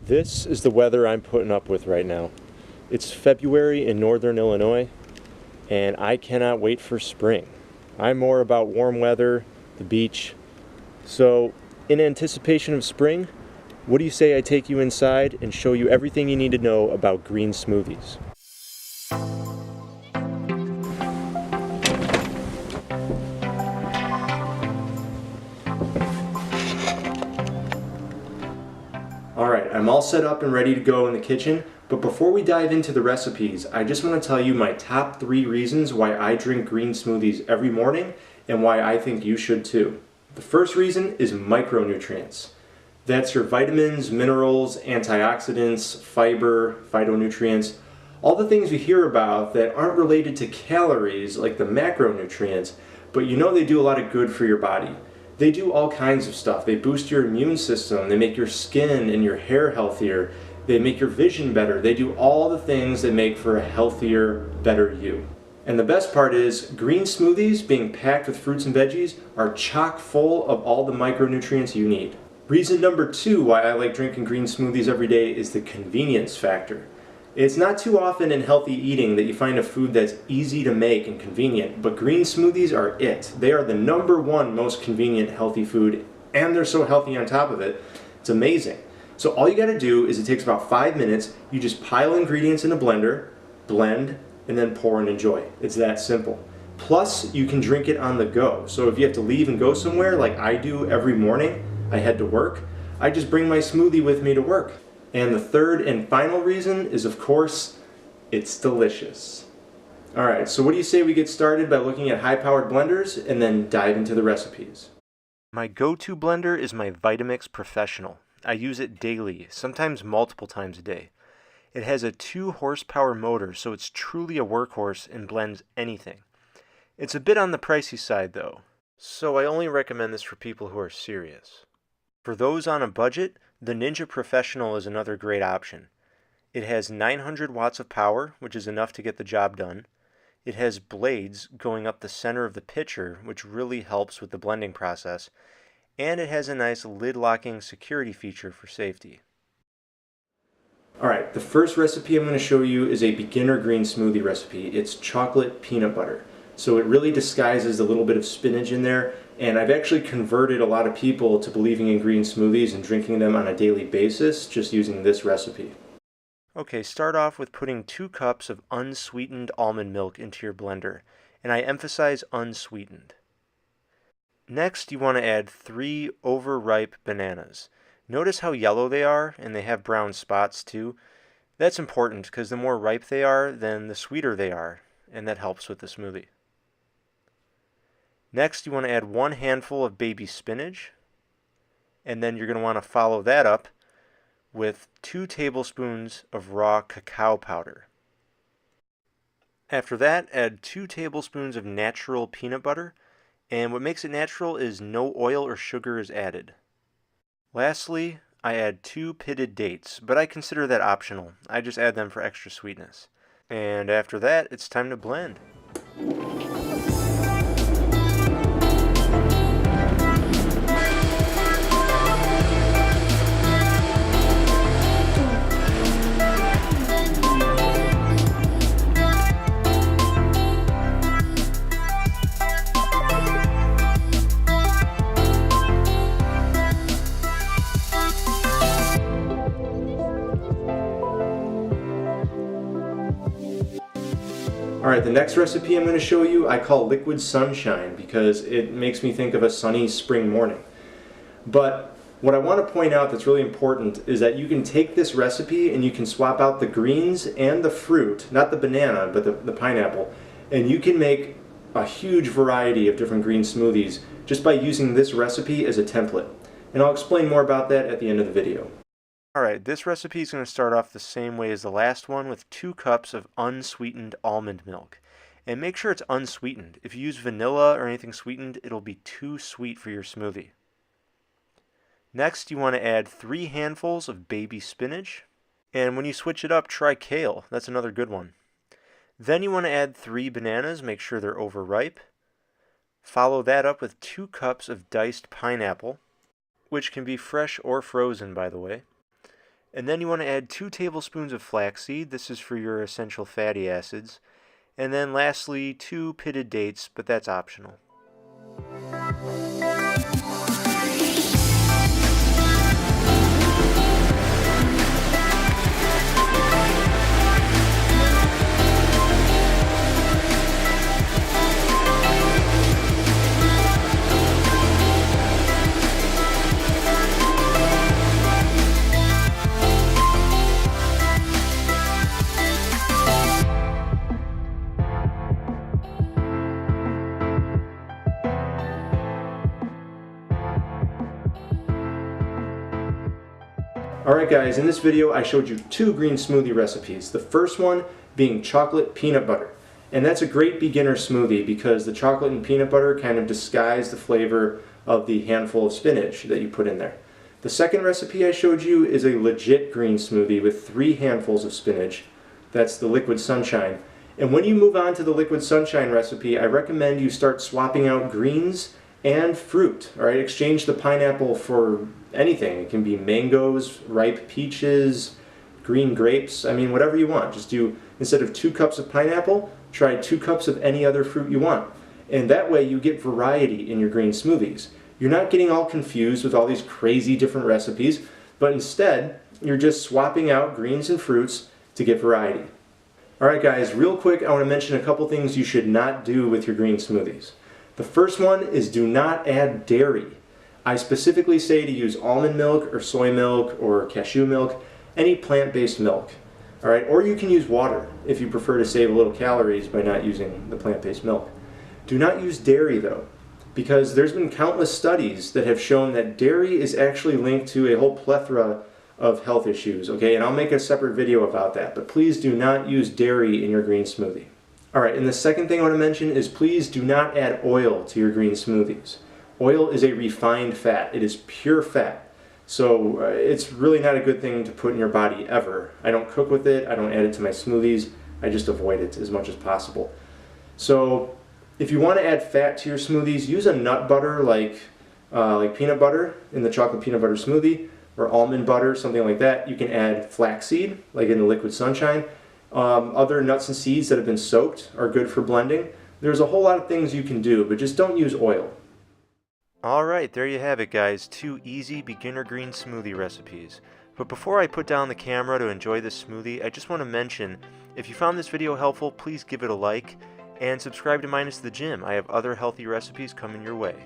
This is the weather I'm putting up with right now. It's February in northern Illinois, and I cannot wait for spring. I'm more about warm weather, the beach. So, in anticipation of spring, what do you say I take you inside and show you everything you need to know about green smoothies? Alright, I'm all set up and ready to go in the kitchen, but before we dive into the recipes, I just want to tell you my top 3 reasons why I drink green smoothies every morning and why I think you should too. The first reason is micronutrients. That's your vitamins, minerals, antioxidants, fiber, phytonutrients, all the things you hear about that aren't related to calories like the macronutrients, but you know they do a lot of good for your body. They do all kinds of stuff. They boost your immune system, they make your skin and your hair healthier, they make your vision better, they do all the things that make for a healthier, better you. And the best part is, green smoothies being packed with fruits and veggies are chock full of all the micronutrients you need. Reason number 2 why I like drinking green smoothies every day is the convenience factor. It's not too often in healthy eating that you find a food that's easy to make and convenient, but green smoothies are it. They are the #1 most convenient healthy food, and they're so healthy on top of it. It's amazing. So all you gotta do is it takes about 5 minutes, you just pile ingredients in a blender, blend, and then pour and enjoy. It's that simple. Plus, you can drink it on the go. So if you have to leave and go somewhere, like I do every morning, I head to work, I just bring my smoothie with me to work. And the third and final reason is, of course, it's delicious. Alright, so what do you say we get started by looking at high-powered blenders and then dive into the recipes? My go-to blender is my Vitamix Professional. I use it daily, sometimes multiple times a day. It has a 2 horsepower motor, so it's truly a workhorse and blends anything. It's a bit on the pricey side though, so I only recommend this for people who are serious. For those on a budget, the Ninja Professional is another great option. It has 900 watts of power, which is enough to get the job done. It has blades going up the center of the pitcher, which really helps with the blending process. And it has a nice lid-locking security feature for safety. Alright, the first recipe I'm going to show you is a beginner green smoothie recipe. It's chocolate peanut butter. So it really disguises a little bit of spinach in there, and I've actually converted a lot of people to believing in green smoothies and drinking them on a daily basis just using this recipe. Okay, start off with putting 2 cups of unsweetened almond milk into your blender, and I emphasize unsweetened. Next, you want to add 3 overripe bananas. Notice how yellow they are, and they have brown spots too. That's important because the more ripe they are, then the sweeter they are, and that helps with the smoothie. Next, you want to add 1 handful of baby spinach, and then you're going to want to follow that up with 2 tablespoons of raw cacao powder. After that, add 2 tablespoons of natural peanut butter, and what makes it natural is no oil or sugar is added. Lastly, I add 2 pitted dates, but I consider that optional. I just add them for extra sweetness. And after that, it's time to blend. Alright, the next recipe I'm going to show you I call Liquid Sunshine because it makes me think of a sunny spring morning. But what I want to point out that's really important is that you can take this recipe and you can swap out the greens and the fruit, not the banana, but the pineapple, and you can make a huge variety of different green smoothies just by using this recipe as a template. And I'll explain more about that at the end of the video. Alright, this recipe is going to start off the same way as the last one with 2 cups of unsweetened almond milk. And make sure it's unsweetened. If you use vanilla or anything sweetened, it'll be too sweet for your smoothie. Next, you want to add 3 handfuls of baby spinach. And when you switch it up, try kale. That's another good one. Then you want to add 3 bananas, make sure they're overripe. Follow that up with 2 cups of diced pineapple, which can be fresh or frozen, by the way. And then you want to add 2 tablespoons of flaxseed. This is for your essential fatty acids. And then lastly, 2 pitted dates, but that's optional. Alright guys, in this video I showed you 2 green smoothie recipes. The first one being chocolate peanut butter. And that's a great beginner smoothie because the chocolate and peanut butter kind of disguise the flavor of the handful of spinach that you put in there. The second recipe I showed you is a legit green smoothie with 3 handfuls of spinach. That's the liquid sunshine. And when you move on to the liquid sunshine recipe, I recommend you start swapping out greens and fruit. Alright, exchange the pineapple for anything. It can be mangoes, ripe peaches, green grapes, I mean whatever you want. Just do, instead of 2 cups of pineapple, try 2 cups of any other fruit you want. And that way you get variety in your green smoothies. You're not getting all confused with all these crazy different recipes, but instead you're just swapping out greens and fruits to get variety. Alright guys, real quick I want to mention a couple things you should not do with your green smoothies. The first one is do not add dairy. I specifically say to use almond milk or soy milk or cashew milk, any plant-based milk. Alright, or you can use water if you prefer to save a little calories by not using the plant-based milk. Do not use dairy though, because there's been countless studies that have shown that dairy is actually linked to a whole plethora of health issues, okay? And I'll make a separate video about that, but please do not use dairy in your green smoothie. Alright, and the second thing I want to mention is please do not add oil to your green smoothies. Oil is a refined fat. It is pure fat. So it's really not a good thing to put in your body ever. I don't cook with it. I don't add it to my smoothies. I just avoid it as much as possible. So if you want to add fat to your smoothies, use a nut butter like peanut butter in the chocolate peanut butter smoothie, or almond butter, something like that. You can add flaxseed, like in the liquid sunshine. Other nuts and seeds that have been soaked are good for blending. There's a whole lot of things you can do, but just don't use oil. Alright, there you have it guys, 2 easy beginner green smoothie recipes. But before I put down the camera to enjoy this smoothie, I just want to mention, if you found this video helpful, please give it a like, and subscribe to Minus the Gym. I have other healthy recipes coming your way.